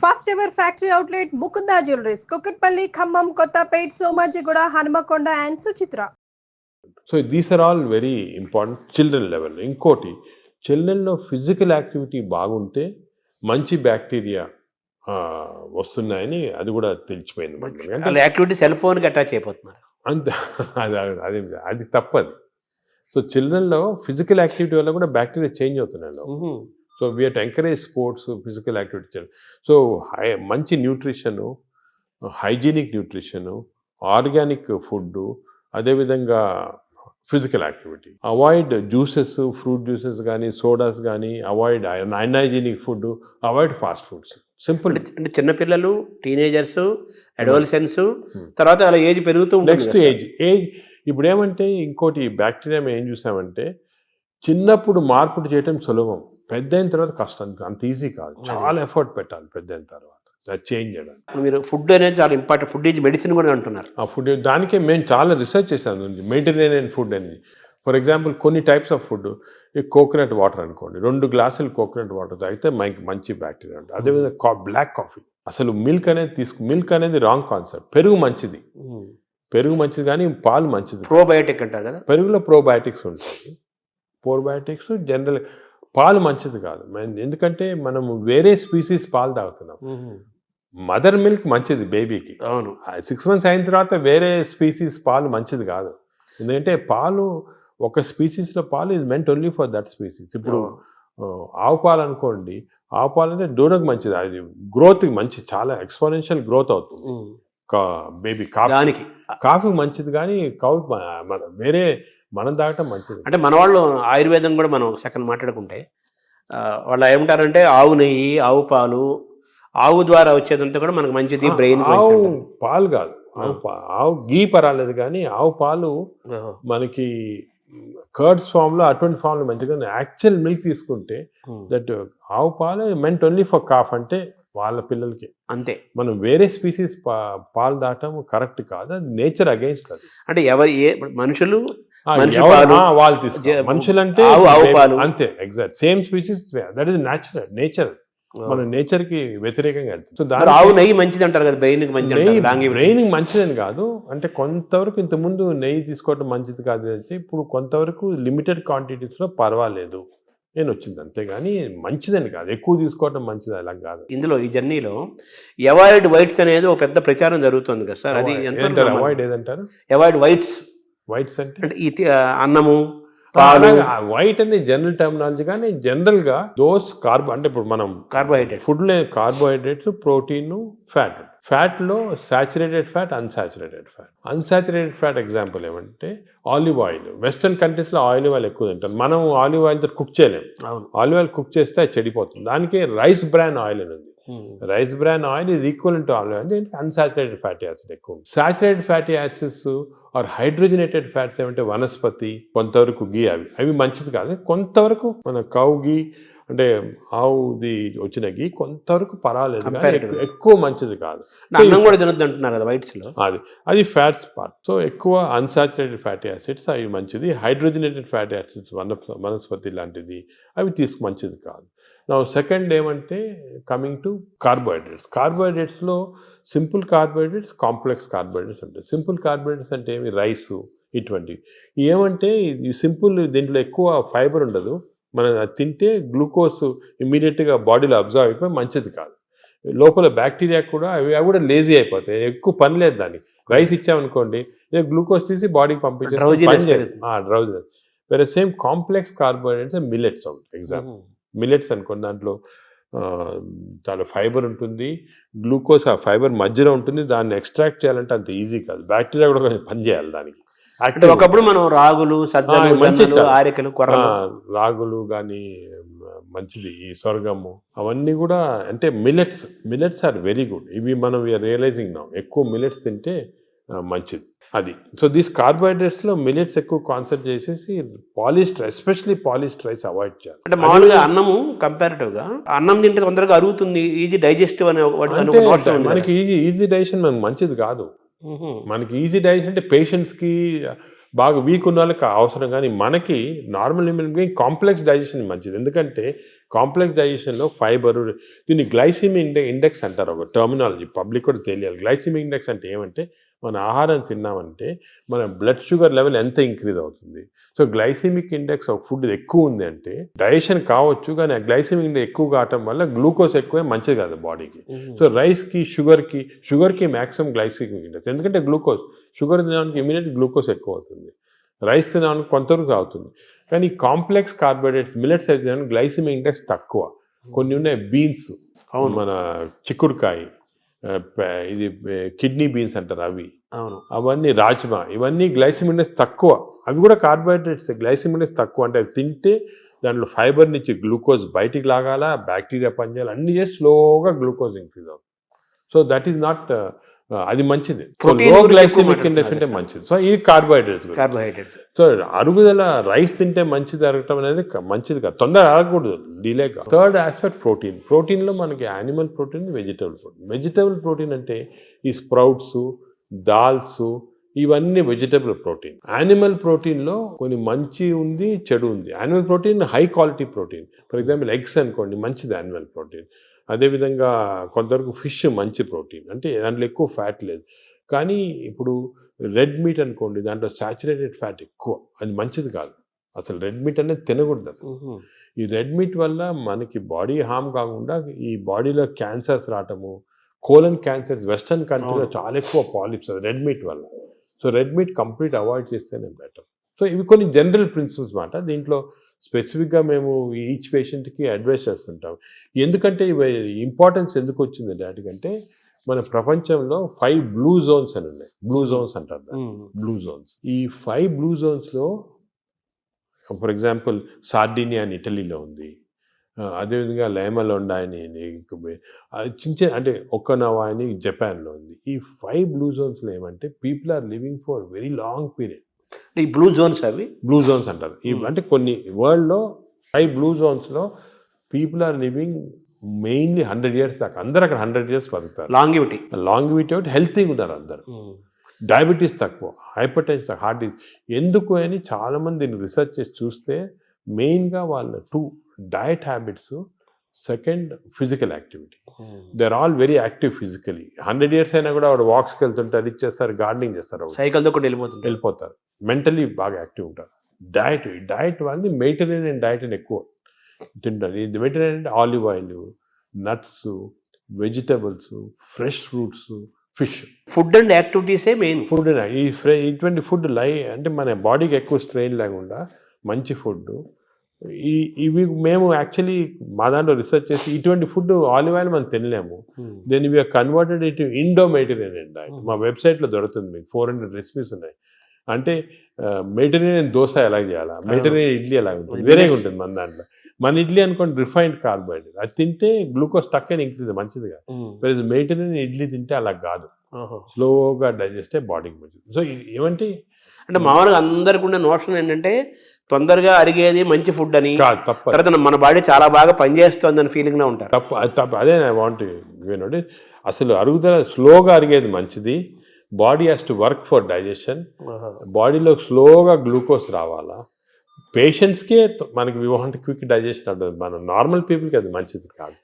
First ever factory outlet Mukunda jewelleries Kukatpally, Khammam, Kothapet, Somajiguda, Hanumakonda and Suchitra. So these are all very important children level. ఇంకోటి, చిల్డ్రన్లో physical activity బాగుంటే మంచి bacteria వస్తున్నాయని అది కూడా తెలిసిపోయింది మనకి. యాక్టివిటీ సెల్ ఫోన్కి అటాచ్ అయిపోతున్నారు అంతే. అది అది తప్పది. సో చిల్డ్రన్లో ఫిజికల్ యాక్టివిటీ వల్ల కూడా బ్యాక్టీరియా చేంజ్ అవుతున్నాయి. So we to encourage sports, physical activity. సో మంచి nutrition, hygienic nutrition, organic food, అదేవిధంగా physical activity. Avoid juices, fruit juices కానీ, సోడాస్ కానీ, avoid unhygienic food, avoid fast foods. Simple. అంటే చిన్నపిల్లలు, టీనేజర్స్, అడోలసెన్స్, తర్వాత అలా ఏజ్ పెరుగుతూ నెక్స్ట్ ఏజ్ ఇప్పుడు ఏమంటే ఇంకోటి బ్యాక్టీరియా మేము ఏం చూసామంటే, చిన్నప్పుడు మార్పులు చేయటం సులభం, పెద్ద అయిన తర్వాత కష్టం. అంత ఈజీ కాదు, చాలా ఎఫర్ట్ పెట్టాలి పెద్ద అయిన తర్వాత చేంజ్ చేయడానికి. మీరు ఫుడ్ అనేది చాలా ఇంపార్టెంట్. ఫుడ్ ఈజ్ మెడిసిన్ కూడా అంటున్నారు. ఆ ఫుడ్ దానికే మేము చాలా రీసెర్చ్ చేసాము, మెడిటరేనియన్ ఫుడ్ అని. ఫర్ ఎగ్జాంపుల్ కొన్ని టైప్స్ ఆఫ్ ఫుడ్, ఈ కోకోనట్ వాటర్ అనుకోండి, 2 గ్లాసులు కోకోనట్ వాటర్ తాగితే మంచి బ్యాక్టీరియా ఉంటుంది. అదేవిధంగా బ్లాక్ కాఫీ. అసలు మిల్క్ అనేది రాంగ్ కాన్సెప్ట్. పెరుగు మంచిది కానీ పాలు మంచిది. ప్రోబయోటిక్ అంటారు కదా, పెరుగులో ప్రోబయోటిక్స్ ఉంటాయి. ప్రోబయోటిక్స్ జనరల్, పాలు మంచిది కాదు. ఎందుకంటే మనం వేరే స్పీసీస్ పాలు తాగుతున్నాం. మదర్ మిల్క్ మంచిది బేబీకి. అవును. 6 months అయిన తర్వాత వేరే స్పీసీస్ పాలు మంచిది కాదు. ఎందుకంటే పాలు, ఒక స్పీసీస్లో పాలు is meant only for that species. ఇప్పుడు ఆవు పాలు అనుకోండి, ఆవు పాలు అంటే దూడకు మంచిది, అది గ్రోత్కి మంచిది, చాలా ఎక్స్పోనెన్షియల్ గ్రోత్ అవుతుంది బేబీ. కాఫీ మంచిది కానీ వేరే మనం తాగటం మంచిది. అంటే మన వాళ్ళు ఆయుర్వేదం కూడా మనం సెకండ్ మాట్లాడుకుంటే వాళ్ళు ఏమంటారంటే ఆవు నెయ్యి, ఆవు పాలు, ఆవు ద్వారా వచ్చేదంతా కూడా మనకు మంచిది, బ్రెయిన్. ఆవు పాలు కాదు, ఆవు గీ పర్వాలేదు కానీ ఆవు పాలు మనకి కర్డ్స్ ఫామ్లో, అటువంటి ఫామ్లో మంచిగా. యాక్చువల్ మిల్క్ తీసుకుంటే దట్ ఆవు పాలు మెంట్ ఓన్లీ ఫర్ కాఫ్, అంటే వాళ్ళ పిల్లలకి అంతే. మనం వేరే స్పీసీస్ పాలు దాటం కరెక్ట్ కాదు, అది నేచర్ అగైన్స్ట్. అది అంటే మనుషులు వాళ్ళు తీసుకో, మనుషులంటే అంతే, exact same species, that is nature. మనం నేచర్ కి వ్యతిరేకంగా వెళ్తాం. ఆవు నెయ్యి మంచిది అంటారు కదా, బ్రెయిన్ బ్రెయిన్ మంచిదని కాదు, అంటే కొంతవరకు ఇంతకుముందు నెయ్యి తీసుకోవడం మంచిది కాదు అంటే, ఇప్పుడు కొంతవరకు లిమిటెడ్ క్వాంటిటీస్ లో పర్వాలేదు నేను వచ్చింది, అంతేగాని మంచిదని కాదు, ఎక్కువ తీసుకోవడం మంచిది అలా కాదు. ఇందులో ఈ జర్నీలో అవాయిడ్ వైట్స్ అనేది ఒక పెద్ద ప్రచారం జరుగుతుంది కదా సార్, అది అవాయిడ్ ఏదంటారు? అవాయిడ్ వైట్స్ అంటే అన్నము, వైట్ అనేది జనరల్ టర్మినాలజీ, కానీ జనరల్ గా దోస్ అంటే ఇప్పుడు మనం ఫుడ్ లో కార్బోహైడ్రేట్స్, ప్రోటీన్, ఫ్యాట్ లో saturated fat, unsaturated fat example ఏమంటే ఆలివ్ ఆయిల్. వెస్టర్న్ కంట్రీస్ లో ఆలివ్ ఆయిల్ ఎక్కువ తింటాం, మనం ఆలివ్ ఆయిల్ తో కుక్ చేయలేము. ఆలివ్ ఆయిల్ కుక్ చేస్తే అది చెడిపోతుంది. దానికి రైస్ బ్రాన్ ఆయిల్ అని ఉంది. Rice bran oil is equal to olive oil. దీనికి అన్సాచురేటెడ్ ఫ్యాటీ యాసిడ్ ఎక్కువ. Saturated fatty acids are hydrogenated fats ఏమంటే వనస్పతి, కొంతవరకు గీ, అవి మంచిది కాదు. కొంతవరకు మన కౌ గీ అంటే ఆవుది వచ్చిన గీ కొంతవరకు పర్వాలేదు, ఎక్కువ మంచిది కాదు. అన్నం కూడా తినొద్దు అంటున్నారు కదా వైట్స్ లో, అది ఫ్యాట్స్ పార్ట్. సో ఎక్కువ అన్సాచురేటెడ్ ఫ్యాటీ యాసిడ్స్ అవి మంచిది. హైడ్రోజనేటెడ్ ఫ్యాటీ యాసిడ్స్ వనస్పతి లాంటిది అవి మంచిది కాదు. నా సెకండ్ ఏమంటే కమింగ్ టు కార్బోహైడ్రేట్స్లో సింపుల్ కార్బోహైడ్రేట్స్, కాంప్లెక్స్ కార్బోహైడ్రేట్స్ ఉంటాయి. సింపుల్ కార్బోహైడ్రేట్స్ అంటే ఏమి, రైస్, ఇటువంటివి. ఏమంటే సింపుల్, దీంట్లో ఎక్కువ ఫైబర్ ఉండదు. మనం తింటే గ్లూకోజ్ ఇమ్మీడియట్గా బాడీలో అబ్జర్వ్ అయిపోయి మంచిది కాదు. లోపల బ్యాక్టీరియా కూడా అవి కూడా లేజీ అయిపోతాయి, ఎక్కువ పని లేదు దానికి. రైస్ ఇచ్చామనుకోండి, గ్లూకోజ్ తీసి బాడీకి పంపించేది, డ్రౌజినెస్. వేరే సేమ్ కాంప్లెక్స్ కార్బోహైడ్రేట్స్ మిల్లెట్స్ ఉంటాయి. ఎగ్జాంపుల్ మిల్లెట్స్ అనుకోండి, దాంట్లో చాలా ఫైబర్ ఉంటుంది, గ్లూకోజ్ ఆ ఫైబర్ మధ్యలో ఉంటుంది. దాన్ని ఎక్స్ట్రాక్ట్ చేయాలంటే అంత ఈజీ కాదు, బ్యాక్టీరియా కూడా కొంచెం పని చేయాలి దానికి. ఒకప్పుడు మనం రాగులు, ఆరికలు, రాగులు కానీ మంచిది, ఈ సొరగము అవన్నీ కూడా, అంటే మిల్లెట్స్ ఆర్ వెరీ గుడ్. ఇవి మనం రియలైజింగ్ నా ఎక్కువ మిల్లెట్స్ తింటే మంచిది అది. సో దీస్ కార్బోహైడ్రేట్స్లో మిల్లెట్స్ ఎక్కువ కాన్సన్ట్రేట్ చేసేసి ఎస్పెషల్లీ పాలిష్డ్ రైస్ అవాయిడ్ చేయాలి. అంటే మామూలుగా అన్నము కంపారిటివ్గా అన్నం తింటే తొందరగా అరుగుతుంది, ఈజీ డైజెస్టివ్ అనే మనకి ఈజీ డైజెషన్ మనకు మంచిది కాదు. మనకి ఈజీ డైజెషన్ అంటే పేషెంట్స్కి, బాగా వీక్ ఉన్న వాళ్ళకి అవసరం, కానీ మనకి normal human being complex digestion మంచిది. ఎందుకంటే కాంప్లెక్స్ డైజెషన్లో ఫైబర్, దీన్ని గ్లైసిమిక్ ఇండెక్స్ అంటారు, ఒక టర్మినాలజీ, పబ్లిక్ కూడా తెలియాలి. గ్లైసిమిక్ ఇండెక్స్ అంటే ఏమంటే మన ఆహారం తిన్నామంటే మన బ్లడ్ షుగర్ లెవెల్ ఎంత ఇంక్రీజ్ అవుతుంది. సో గ్లైసిమిక్ ఇండెక్స్ ఒక ఫుడ్ ఎక్కువ ఉంది అంటే డైజెషన్ కావచ్చు, కానీ ఆ గ్లైసిమిక్ ఇండెక్స్ ఎక్కువ కావటం వల్ల గ్లూకోజ్ ఎక్కువే మంచిది కాదు బాడీకి. సో రైస్కి షుగర్కి మ్యాక్సిమం గ్లైసిమిక్ ఇండెక్స్, ఎందుకంటే షుగర్ తినడానికి ఇమీడియట్ గ్లూకోజ్ ఎక్కువ అవుతుంది, రైస్ తినడానికి కొంతవరకు అవుతుంది. కానీ కాంప్లెక్స్ కార్బోహైడ్రేట్స్ మిల్లెట్స్ అయితే గ్లైసిమిక్ ఇండెక్స్ తక్కువ. కొన్ని ఉన్నాయి బీన్స్, మన చిక్కుడుకాయ, ఇది కిడ్నీ బీన్స్ అంటారు అవి, అవును, అవన్నీ రాజ్మా, ఇవన్నీ గ్లైసిమిక్ ఇండెక్స్ తక్కువ. అవి కూడా కార్బోహైడ్రేట్స్, గ్లైసిమిక్ ఇండెక్స్ తక్కువ. అంటే అవి తింటే దాంట్లో ఫైబర్ నుంచి గ్లూకోజ్ బయటికి లాగాల, బ్యాక్టీరియా పనిచేయాలి, అన్ని చేసి స్లోగా గ్లూకోజ్ ఇంక్రీజ్ అవుతుంది. సో దట్ ఈస్ నాట్, అది మంచిది. లో గ్లైసిమిక్ ఇండెక్స్ అంటే మంచిది. సో ఇది కార్బోహైడ్రేట్స్. సో అరుగుదల రైస్ తింటే మంచిది అరగటం అనేది మంచిది కాదు, తొందరగా అరగకూడదు, డిలేగా. Third aspect protein. ప్రోటీన్లో మనకి animal protein, vegetable protein. Vegetable protein అంటే ఈ స్ప్రౌట్స్, దాల్స్, ఇవన్నీ వెజిటబుల్ ప్రోటీన్. యానిమల్ ప్రోటీన్లో కొన్ని మంచి ఉంది, చెడు ఉంది. Animal protein high quality protein. For example eggs అనుకోండి, మంచిది యానిమల్ ప్రోటీన్. అదేవిధంగా కొంతవరకు ఫిష్ మంచి ప్రోటీన్, అంటే దాంట్లో ఎక్కువ ఫ్యాట్ లేదు. కానీ ఇప్పుడు రెడ్ మీట్ అనుకోండి, దాంట్లో సాచురేటెడ్ ఫ్యాట్ ఎక్కువ, అది మంచిది కాదు. అసలు రెడ్ మీట్ అనేది తినకూడదు అసలు. ఈ రెడ్ మీట్ వల్ల మనకి బాడీ హార్మ్ కాకుండా ఈ బాడీలో క్యాన్సర్స్ రావటము, కోలన్ క్యాన్సర్స్ వెస్టర్న్ కంట్రీలో చాలా ఎక్కువ పాలిప్స్ రెడ్ మీట్ వల్ల. So red meat complete avoid చేస్తేనే బెటర్. సో ఇవి కొన్ని జనరల్ ప్రిన్సిపల్స్ మాట. దీంట్లో స్పెసిఫిక్గా మేము ఈచ్ పేషెంట్కి అడ్వైస్ చేస్తుంటాం. ఎందుకంటే ఇవి ఇంపార్టెన్స్ ఎందుకు వచ్చింది వాటికంటే, మన ప్రపంచంలో 5 బ్లూ జోన్స్ అని ఉన్నాయి. బ్లూ జోన్స్ అంటారు దాన్ని, బ్లూ జోన్స్. ఈ 5 బ్లూ జోన్స్లో ఫర్ ఎగ్జాంపుల్ సార్డినియా అని ఇటలీలో ఉంది, అదేవిధంగా లైమలోండా అని చిన్న అంటే ఒక్కనవా అని జపాన్లో ఉంది. ఈ 5 బ్లూ జోన్స్లో ఏమంటే people are living for very long period. ఈ బ్లూ జోన్స్, అవి బ్లూ జోన్స్ అంటారు. అంటే కొన్ని వరల్డ్లో 5 బ్లూ జోన్స్లో people are living mainly 100 years దాకా. అందరు అక్కడ 100 years బతుకుతారు. లాంగివిటీ ఒకటి, హెల్తీగా ఉన్నారు అందరు. డయాబెటీస్ తక్కువ, హైపర్ టెన్షన్ తక్కువ, హార్ట్ డిసీజ్. ఎందుకు అని చాలామంది దీన్ని రీసెర్చ్ చేసి చూస్తే మెయిన్గా వాళ్ళ 2 diet habits, second physical activity. They are all very active physically. 100 years అయినా కూడా వాడు వాక్స్కి వెళ్తుంటే అది చేస్తారు, గార్డెనింగ్ చేస్తారు, సైకిల్తో కూడా వెళ్ళిపోతారు. మెంటలీ బాగా యాక్టివ్ ఉంటారు. డయట్ వాళ్ళది మెడిటరేనియన్ డయట్ అని ఎక్కువ తింటారు. ఇది మెడిటరేనియన్ అంటే olive oil, nuts, vegetables, fresh fruits, fish. Food and యాక్టివిటీసే మెయిన్. ఫుడ్ ఇటువంటి ఫుడ్ అంటే మన బాడీకి ఎక్కువ స్ట్రెయిన్ లేకుండా మంచి ఫుడ్. ఇవి మేము యాక్చువల్లీ మా దాంట్లో రీసెర్చ్ చేసి ఇటువంటి ఫుడ్ ఆలివ్ ఆయిల్ మనం తినలేము. Then we are converted it Indo Mediterranean diet. మా వెబ్సైట్లో దొరుకుతుంది, మీకు 400 రెసిపీస్ ఉన్నాయి. అంటే మెడిటరేనియన్ దోశ ఎలా చేయాలా, మెడిటరేనియన్ ఇడ్లీ ఎలా ఉంటుంది, వేరేగా ఉంటుంది మన దాంట్లో. మన ఇడ్లీ అనుకోండి రిఫైన్డ్ కార్బోహైడ్రేట్, అది తింటే గ్లూకోజ్ తక్కువ ఇంక్రీజ్ మంచిదిగా. మెడిటరేనియన్ ఇడ్లీ తింటే అలా కాదు, స్లోగా డైజెస్ట్ అయ్యి బాడీకి మంచిది. సో ఏమంటే అంటే మామూలుగా అందరికి ఉన్న నోషన్ ఏంటంటే తొందరగా అరిగేది మంచి ఫుడ్ అని, తప్ప తర్వాత మన బాడీ చాలా బాగా పనిచేస్తుంది అని ఫీలింగ్లో ఉంటారు. తప్ప అదే ఐ వాంట్ యూనోటి. అసలు అరుగుదల స్లోగా అరిగేది మంచిది. Body has to work for digestion. బాడీలో స్లోగా గ్లూకోజ్ రావాలా. పేషెంట్స్కే మనకి వి వాంట్ క్విక్ డైజెషన్ ఉంటుంది, మన నార్మల్ పీపుల్కి అది మంచిది కాదు.